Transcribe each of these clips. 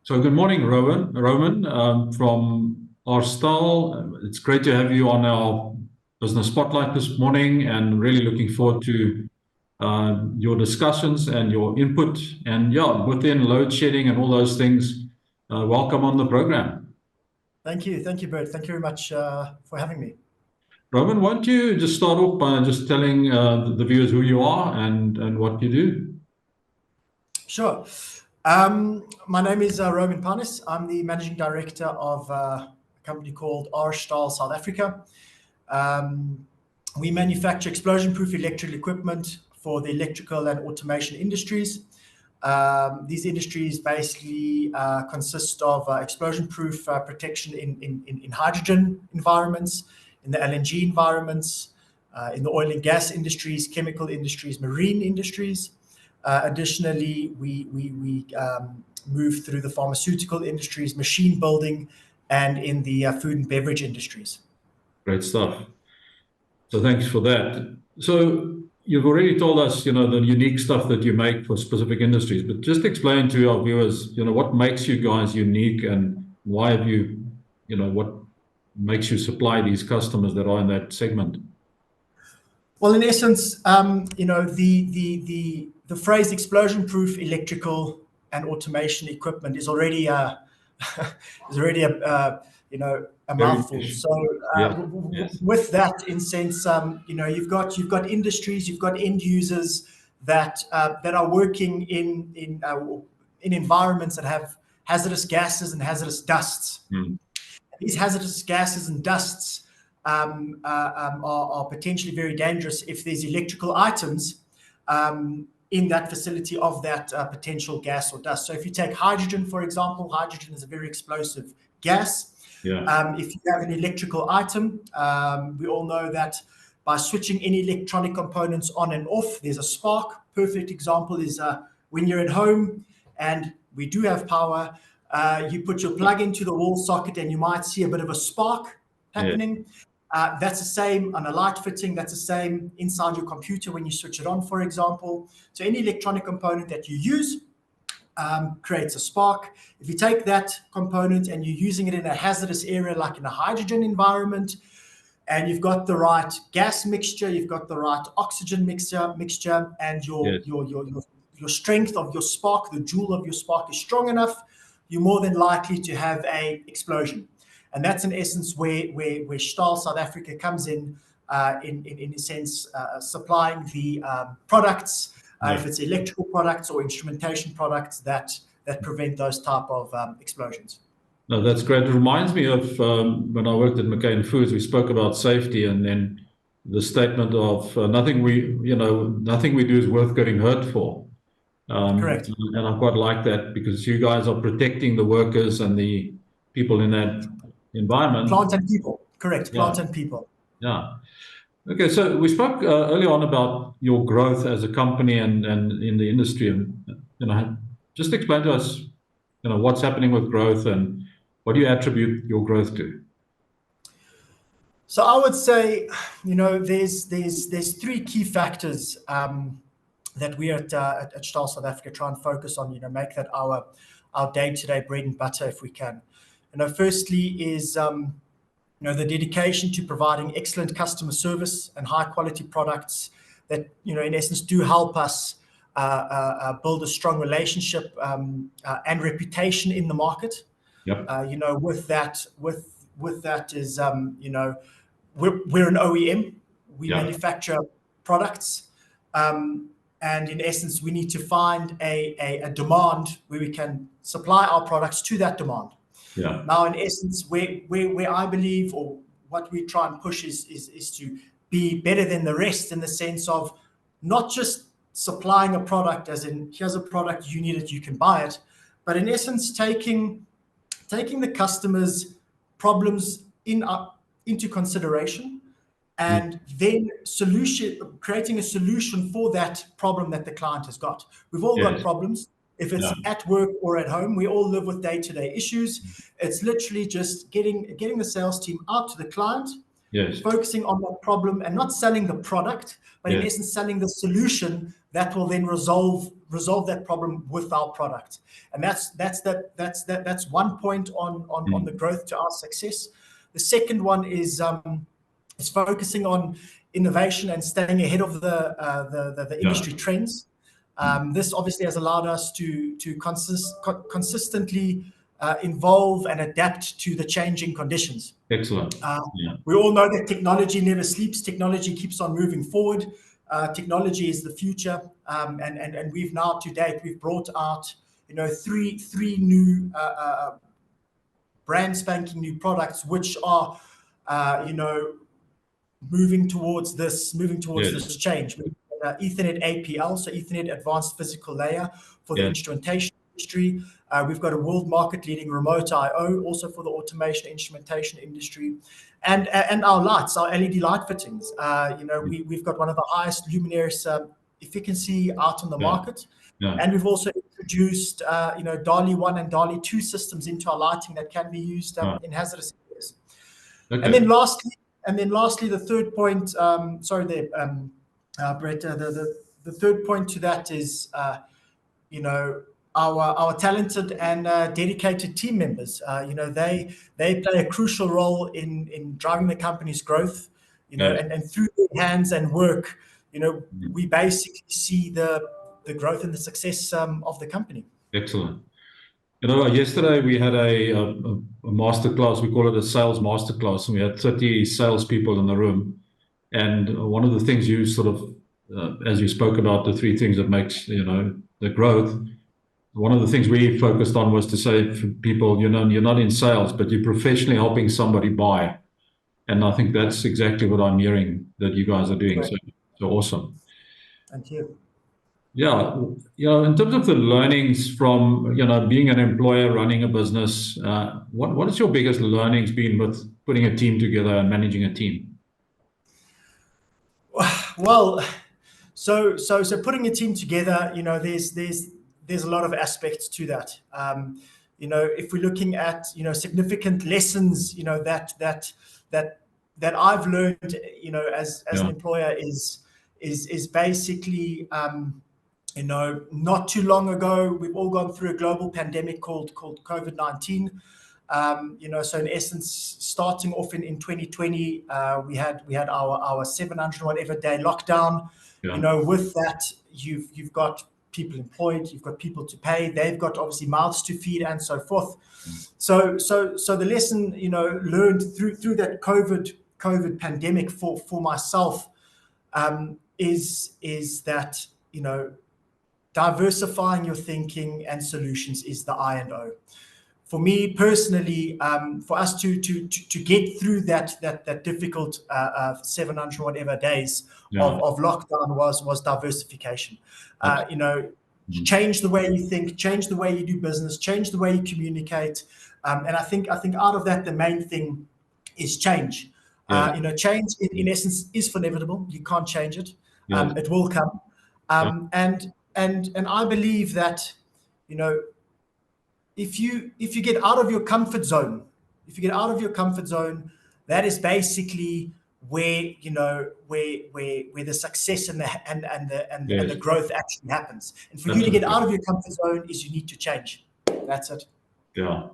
So good morning, Roman, from R Stahl. It's great to have you on our business spotlight this morning, and really looking forward to your discussions and your input. And yeah, within load shedding and all those things, welcome on the program. Thank you, Bert. Thank you very much for having me. Roman, why don't you just start off by just telling the viewers who you are and what you do? Sure. My name is Roman Panis. I'm the managing director of a company called R Stahl South Africa. We manufacture explosion-proof electrical equipment for the electrical and automation industries. These industries basically consist of explosion-proof protection in hydrogen environments, in the LNG environments, in the oil and gas industries, chemical industries, marine industries. Additionally, we move through the pharmaceutical industries, machine building, and in the food and beverage industries. Great stuff. So thanks for that. So you've already told us, the unique stuff that you make for specific industries, but just explain to our viewers, what makes you guys unique and why have you, what makes you supply these customers that are in that segment? Well, in essence, the phrase explosion-proof electrical and automation equipment is already a mouthful. So yes. With that, in sense, you've got industries, you've got end users that are working in environments that have hazardous gases and hazardous dusts. These hazardous gases and dusts are potentially very dangerous if there's electrical items in that facility of that potential gas or dust. So if you take hydrogen, for example, hydrogen is a very explosive gas. If you have an electrical item, we all know that by switching any electronic components on and off, there's a spark. Perfect example is when you're at home and we do have power, you put your plug into the wall socket and you might see a bit of a spark happening. That's the same on a light fitting. That's the same inside your computer when you switch it on, for example. So any electronic component that you use creates a spark. If you take that component and you're using it in a hazardous area, like in a hydrogen environment, and you've got the right gas mixture, you've got the right oxygen mixture, and your strength of your spark, the joule of your spark is strong enough, you're more than likely to have an explosion. And that's in essence where Stahl South Africa comes in a sense, supplying the products, if it's electrical products or instrumentation products that prevent those type of explosions. No, that's great. It reminds me of when I worked at McCain Foods, we spoke about safety, and then the statement of nothing we do is worth getting hurt for. Correct. And I quite like that because you guys are protecting the workers and the people in that environment. Plant and people, correct. Plant and people. Yeah. Okay, so we spoke earlier on about your growth as a company and in the industry, and just explain to us, what's happening with growth and what do you attribute your growth to? So I would say, there's three key factors that we at Stahl South Africa try and focus on, make that our day-to-day bread and butter if we can. Firstly is, the dedication to providing excellent customer service and high-quality products that, in essence, do help us build a strong relationship and reputation in the market. Yep. With that is, we're an OEM. We manufacture products, and in essence, we need to find a demand where we can supply our products to that demand. Yeah. Now, in essence, where I believe, or what we try and push is to be better than the rest in the sense of not just supplying a product as in, here's a product, you need it, you can buy it, but in essence, taking the customer's problems into consideration and then creating a solution for that problem that the client has got. We've all got problems. If it's at work or at home, we all live with day-to-day issues. It's literally just getting the sales team out to the client, Yes. focusing on that problem and not selling the product, but in essence selling the solution that will then resolve that problem with our product. And that's one point on the growth to our success. The second one is focusing on innovation and staying ahead of the industry trends. This obviously has allowed us to consistently evolve and adapt to the changing conditions. Excellent. We all know that technology never sleeps. Technology keeps on moving forward. Technology is the future, and we've now to date we've brought out three new brand spanking new products, which are moving towards this change. Ethernet APL, so Ethernet Advanced Physical Layer for the instrumentation industry. We've got a world market leading remote I/O also for the automation instrumentation industry, and our lights, our LED light fittings. We've got one of the highest luminous efficacy out on the market, and we've also introduced DALI 1 and DALI 2 systems into our lighting that can be used in hazardous areas. Okay. And then lastly, the third point. Brett, the third point to that is, our talented and dedicated team members. They play a crucial role in driving the company's growth. And through their hands and work, we basically see the growth and the success of the company. Excellent. Yesterday we had a masterclass. We call it a sales masterclass, and we had 30 salespeople in the room. And one of the things you sort of, as you spoke about the three things that makes the growth, one of the things we focused on was to say for people, you're not in sales, but you're professionally helping somebody buy. And I think that's exactly what I'm hearing that you guys are doing. Right. So awesome. Thank you. Yeah, in terms of the learnings from being an employer running a business, what has your biggest learnings been with putting a team together and managing a team? Well, so putting a team together, there's a lot of aspects to that. If we're looking at significant lessons, that I've learned, as an employer is basically, not too long ago, we've all gone through a global pandemic called COVID-19. So in essence, starting off in 2020, we had our 700 whatever day lockdown. With that, you've got people employed, you've got people to pay, they've got obviously mouths to feed, and so forth. So the lesson learned through that COVID pandemic for myself is that diversifying your thinking and solutions is the I and O. For me personally, for us to get through that difficult 700 whatever days of lockdown was diversification. Change the way you think, change the way you do business, change the way you communicate, and I think out of that the main thing is change. Change in essence is inevitable. You can't change it. It will come, and I believe that if you get out of your comfort zone, that is basically where where the success and the growth actually happens. And for you to get out of your comfort zone is you need to change. That's it. Yeah.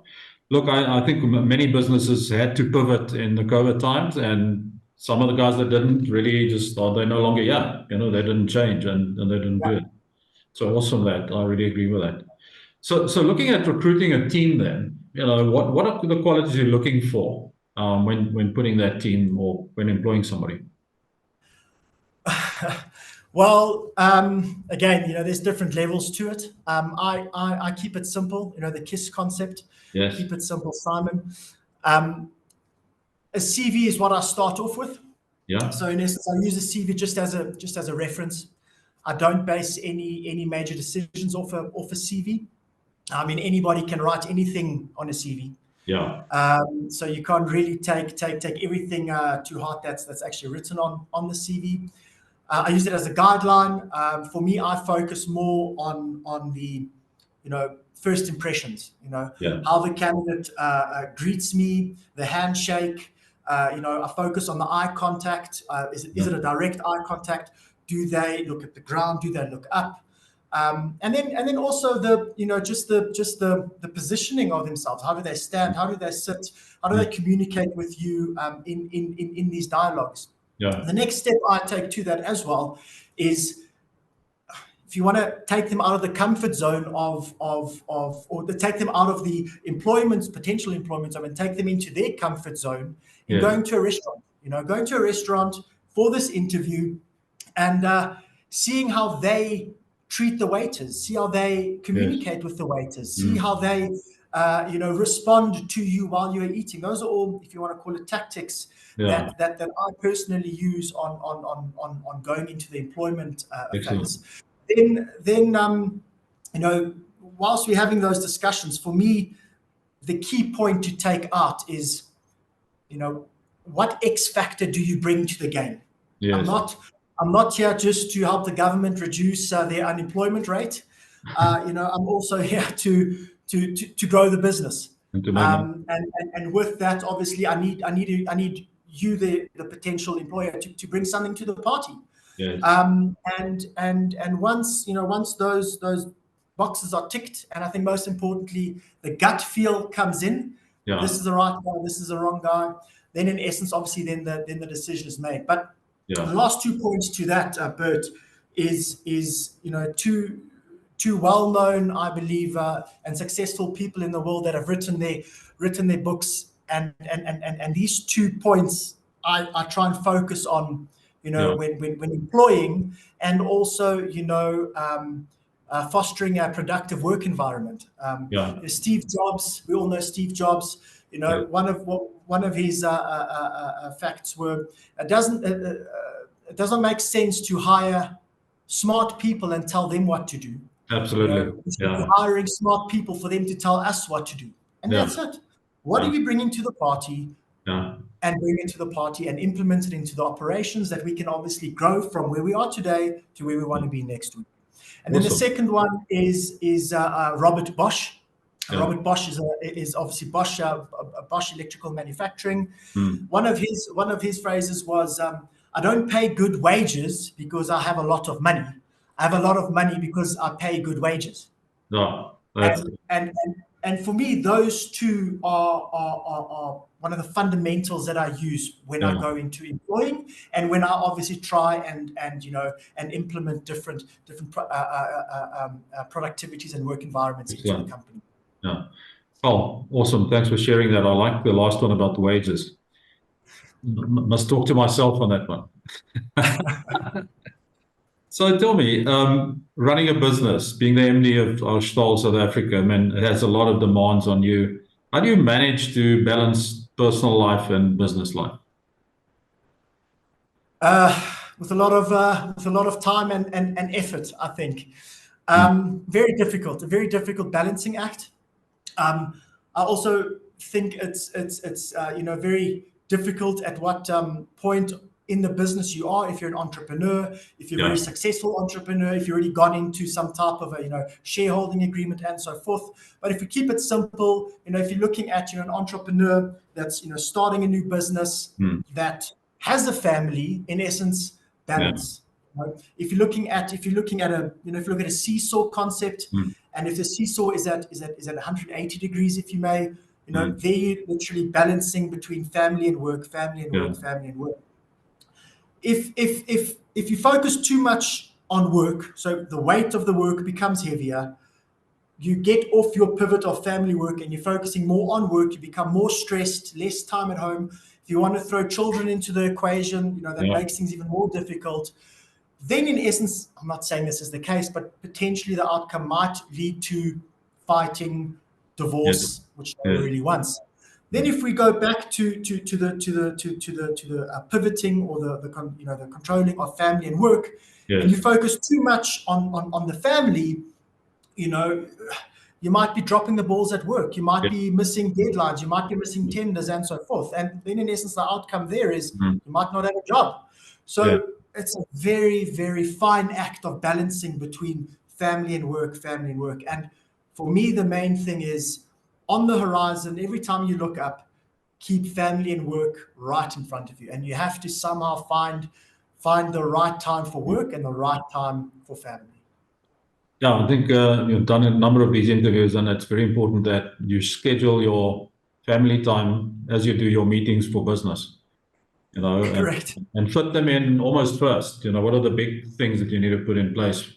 Look, I think many businesses had to pivot in the COVID times, and some of the guys that didn't really just thought they're no longer they didn't change and they didn't do it. So awesome that. I really agree with that. So looking at recruiting a team then, what are the qualities you're looking for when putting that team or when employing somebody? Well, again, there's different levels to it. I keep it simple, the KISS concept. Yes. Keep it simple, Simon. A CV is what I start off with. Yeah. So in essence, I use a CV just as a reference. I don't base any major decisions off a CV. I mean, anybody can write anything on a CV. Yeah. So you can't really take everything to heart that's actually written on the CV. I use it as a guideline. For me, I focus more on the first impressions. How the candidate greets me, the handshake, a focus on the eye contact. Is it a direct eye contact? Do they look at the ground? Do they look up? And then also just the positioning of themselves. How do they stand? How do they sit? How do they communicate with you in these dialogues? Yeah. The next step I take to that as well is, if you want to take them out of the comfort zone or to take them out of the potential employment zone, and take them into their comfort zone in going to a restaurant. Going to a restaurant for this interview and seeing how they treat the waiters, see how they communicate with the waiters, see how they respond to you while you're eating. Those are all, if you want to call it, tactics that I personally use on going into the employment phase. Then whilst we're having those discussions, for me, the key point to take out is, what X factor do you bring to the game? Yes. I'm not here just to help the government reduce their unemployment rate. I'm also here to grow the business. And with that, obviously, I need you, the potential employer, to bring something to the party. Yes. And once those boxes are ticked, and I think most importantly, the gut feel comes in. Yeah. This is the right guy. This is the wrong guy. Then, in essence, obviously, then the decision is made. But the last 2 points to that, Bert, is two well-known, I believe, and successful people in the world that have written their books, and these 2 points I try and focus on, when employing, and also fostering a productive work environment. Steve Jobs, we all know Steve Jobs. One of his facts were, it doesn't make sense to hire smart people and tell them what to do. Absolutely. We're hiring smart people for them to tell us what to do, and that's it. What are we bringing to the party? And bring it to the party and implement it into the operations, that we can obviously grow from where we are today to where we want to be next week. And then the second one is Robert Bosch. Robert Bosch is obviously Bosch Electrical Manufacturing. One of his phrases was, "I don't pay good wages because I have a lot of money. I have a lot of money because I pay good wages." And for me, those two are one of the fundamentals that I use when I go into employing, and when I obviously try and implement different productivities and work environments into the company. Oh, awesome! Thanks for sharing that. I like the last one about the wages. Must talk to myself on that one. So tell me, running a business, being the MD of R Stahl South Africa, it has a lot of demands on you. How do you manage to balance personal life and business life? With a lot of time and effort, I think. Very difficult, a very difficult balancing act. I also think it's very difficult at what point in the business you are. If you're an entrepreneur, if you're a very successful entrepreneur, if you've already gone into some type of a shareholding agreement and so forth. But if we keep it simple, if you're looking at an entrepreneur that's starting a new business that has a family, in essence, balance. If you're looking at a seesaw concept, and if the seesaw is at 180 degrees, if you may, there you're literally balancing between family and work, family and work, family and work. If you focus too much on work, so the weight of the work becomes heavier, you get off your pivot of family work and you're focusing more on work, you become more stressed, less time at home. If you want to throw children into the equation, that makes things even more difficult. Then in essence, I'm not saying this is the case, but potentially the outcome might lead to fighting, divorce, which nobody really wants. Then, if we go back to the pivoting or the controlling of family and work, and you focus too much on the family, you might be dropping the balls at work. You might be missing deadlines. You might be missing tenders and so forth. And then, in essence, the outcome there is you might not have a job. So it's a very, very fine act of balancing between family and work, family and work. And for me, the main thing is, on the horizon, every time you look up, keep family and work right in front of you, and you have to somehow find the right time for work and the right time for family. Yeah, I think you've done a number of these interviews, and it's very important that you schedule your family time as you do your meetings for business, Correct. and fit them in almost first. What are the big things that you need to put in place?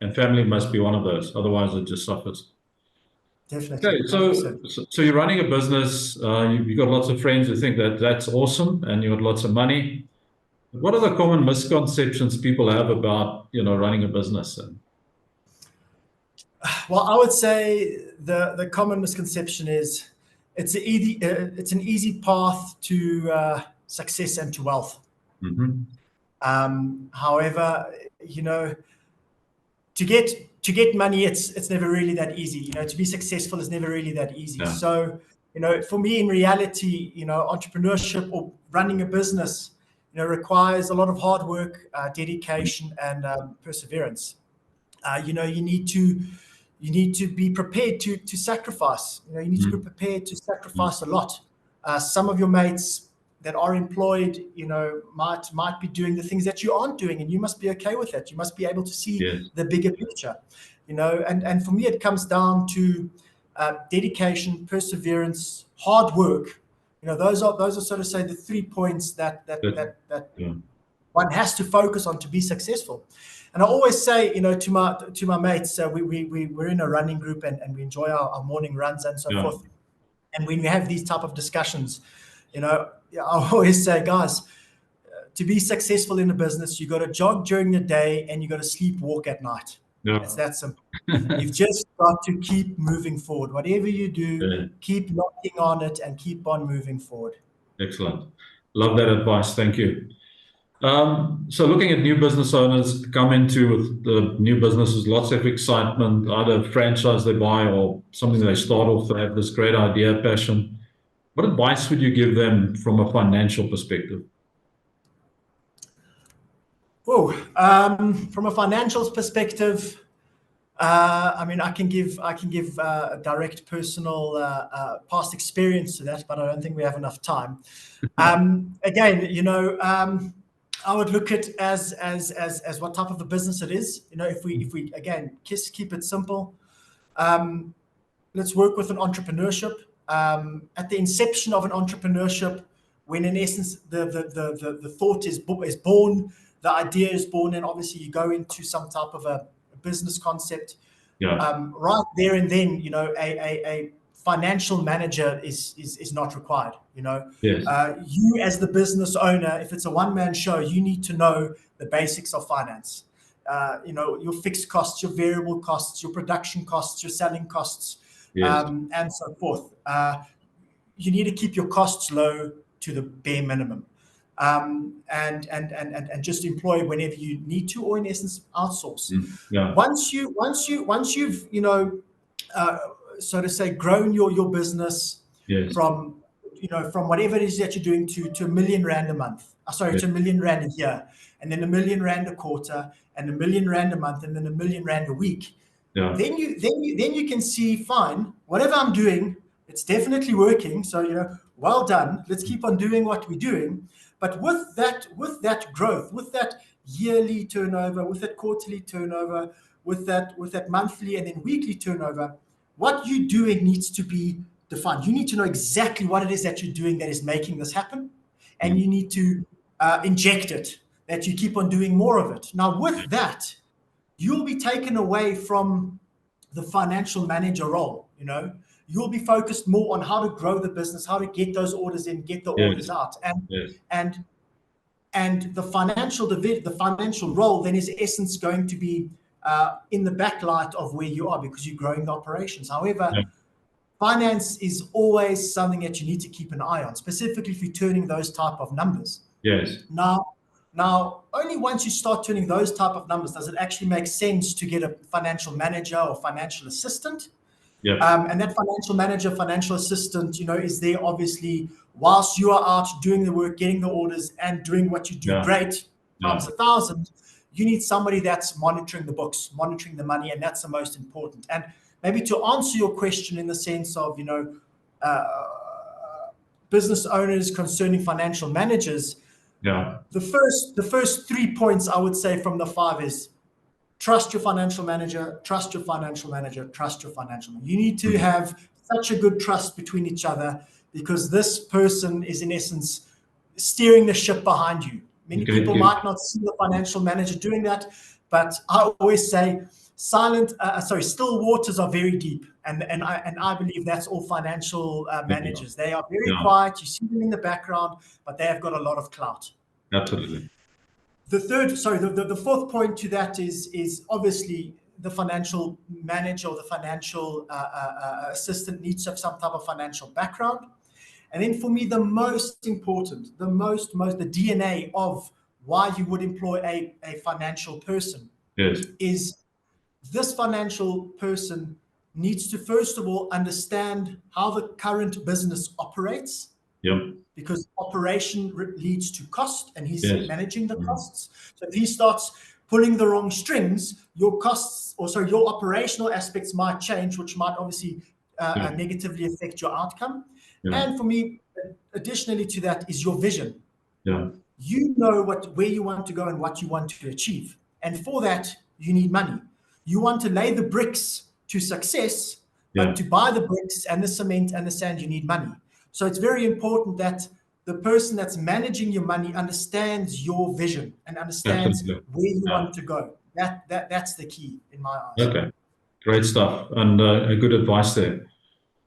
And family must be one of those. Otherwise, it just suffers. Definitely. Okay, so you're running a business. You've got lots of friends who think that that's awesome, and you've got lots of money. What are the common misconceptions people have about running a business? Well, I would say the common misconception is it's an easy path to success and to wealth. Mm-hmm. However, to get money, it's never really that easy. To be successful is never really that easy. Yeah. So, for me, in reality, entrepreneurship or running a business, requires a lot of hard work, dedication, and perseverance. You need to be prepared to sacrifice. You need to be prepared to sacrifice a lot. Some of your mates that are employed, might be doing the things that you aren't doing, and you must be okay with that. You must be able to see Yes. the bigger picture. And for me, it comes down to dedication, perseverance, hard work. Those are sort of, say, the 3 points that Yeah. one has to focus on to be successful. And I always say, to my mates, we're in a running group, and we enjoy our morning runs and so forth. And when we have these type of discussions, I always say, guys, to be successful in a business, you got to jog during the day and you got to sleepwalk at night. Yeah. It's that simple. You've just got to keep moving forward. Whatever you do, keep knocking on it and keep on moving forward. Excellent. Love that advice. Thank you. So looking at new business owners come into the new businesses, lots of excitement, either franchise they buy or something they start off, they have this great idea, passion. What advice would you give them from a financial perspective? From a financial perspective, I can give a direct personal past experience to that, but I don't think we have enough time. Again, I would look at as what type of a business it is. If we again keep it simple, let's work with an entrepreneurship. At the inception of an entrepreneurship, when in essence the thought is born, the idea is born, and obviously you go into some type of a business concept. Yeah. Right there and then, a financial manager is not required. Yes. You as the business owner, if it's a one-man show, you need to know the basics of finance. Your fixed costs, your variable costs, your production costs, your selling costs, Yes. and so forth. You need to keep your costs low to the bare minimum, and just employ whenever you need to, or in essence outsource. Yeah. Once you've so to say grown your business, Yes. from whatever it is that you're doing to £1 million a month. To £1 million a year, and then £1 million a quarter, and £1 million a month, and then £1 million a week. Yeah. Then you can see, fine, whatever I'm doing, it's definitely working. So well done. Let's keep on doing what we're doing. But with that growth, with that yearly turnover, with that quarterly turnover, with that monthly and then weekly turnover, what you're doing needs to be defined. You need to know exactly what it is that you're doing that is making this happen, and you need to inject it, that you keep on doing more of it. Now, with that, you'll be taken away from the financial manager role. You'll be focused more on how to grow the business, how to get those orders in, get the orders out, and the financial role then is in essence going to be in the backlight of where you are, because you're growing the operations. However, finance is always something that you need to keep an eye on, specifically if you're turning those type of numbers. Yes. Now, only once you start turning those type of numbers does it actually make sense to get a financial manager or financial assistant. Yeah. And that financial manager, financial assistant, is there obviously whilst you are out doing the work, getting the orders, and doing what you do great times 1,000. You need somebody that's monitoring the books, monitoring the money, and that's the most important. And maybe to answer your question in the sense of, business owners, concerning financial managers, Yeah. the first 3 points I would say from the 5 is trust your financial manager, trust your financial manager, trust your financial manager. You need to have such a good trust between each other, because this person is in essence steering the ship behind you. Many people might not see the financial manager doing that, but I always say still waters are very deep, and I believe that's all financial managers. They are very quiet. You see them in the background, but they have got a lot of clout. Absolutely. The fourth point to that is obviously the financial manager or the financial assistant needs to have some type of financial background. And then for me, the most important, the DNA of why you would employ a financial person is this financial person needs to, first of all, understand how the current business operates. Yep. Because operation leads to cost, and he's managing the costs. So if he starts pulling the wrong strings, your costs, your operational aspects might change, which might obviously negatively affect your outcome. And for me, additionally to that is your vision. You know where you want to go and what you want to achieve. And for that, you need money. You want to lay the bricks to success, but to buy the bricks and the cement and the sand, you need money. So it's very important that the person that's managing your money understands your vision and understands where you want to go. That's the key in my eyes. Okay, great stuff, and a good advice there.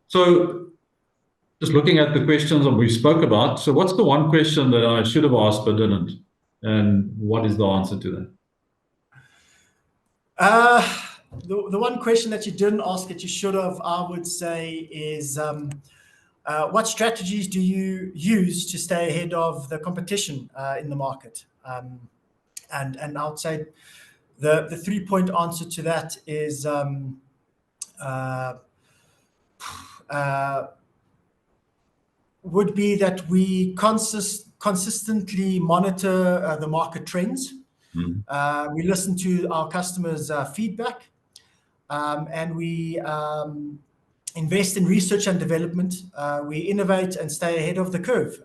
So just looking at the questions that we spoke about, so what's the one question that I should have asked but didn't? And what is the answer to that? The one question that you didn't ask that you should have, I would say, is what strategies do you use to stay ahead of the competition in the market? And I would say the 3-point answer to that is would be that we consistently monitor the market trends. We listen to our customers' feedback, and we invest in research and development. We innovate and stay ahead of the curve.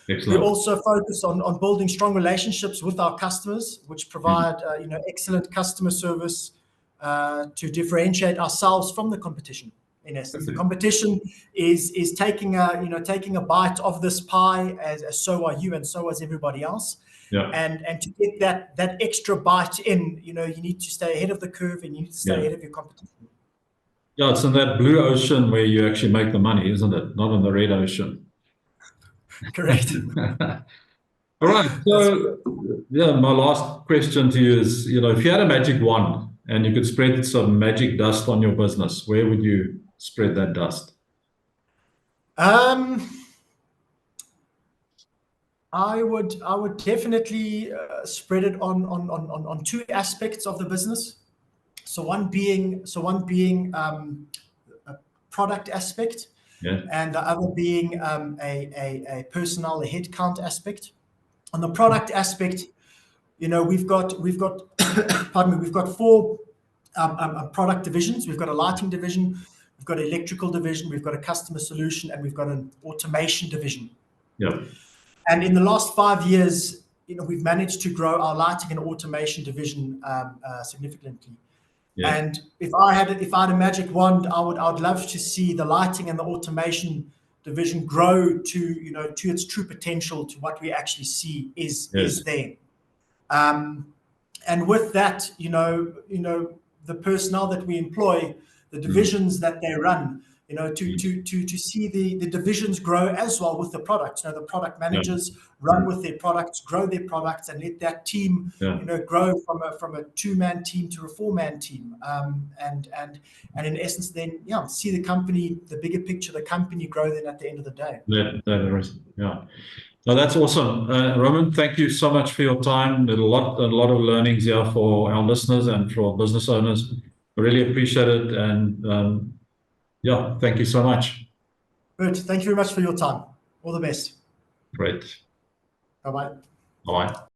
We also focus on building strong relationships with our customers, which provide excellent customer service to differentiate ourselves from the competition. In essence, the competition is taking a bite of this pie, as so are you, and so is everybody else. And to get that extra bite in, you need to stay ahead of the curve, and you need to stay ahead of your competition. Yeah, it's in that blue ocean where you actually make the money, isn't it? Not in the red ocean. Correct. All right. So, my last question to you is, if you had a magic wand and you could spread some magic dust on your business, where would you spread that dust? I would definitely spread it on 2 aspects of the business. So one being a product aspect, and the other being a personnel, a headcount aspect. On the product aspect, we've got pardon me, we've got 4 product divisions. We've got a lighting division, we've got an electrical division, we've got a customer solution, and we've got an automation division. And in the last 5 years, we've managed to grow our lighting and automation division significantly. And if I had a magic wand, I would love to see the lighting and the automation division grow to its true potential, to what we actually see is there. And with that, the personnel that we employ, the divisions that they run, to see the divisions grow as well with the products. The product managers run with their products, grow their products, and let that team, grow from a 2-man team to a 4-man team. And in essence, then see the company, the bigger picture, the company grow then at the end of the day. No, that's awesome. Roman, thank you so much for your time. There's a lot of learnings here for our listeners and for business owners. I really appreciate it. And thank you so much. Good. Thank you very much for your time. All the best. Great. Bye-bye. Bye-bye.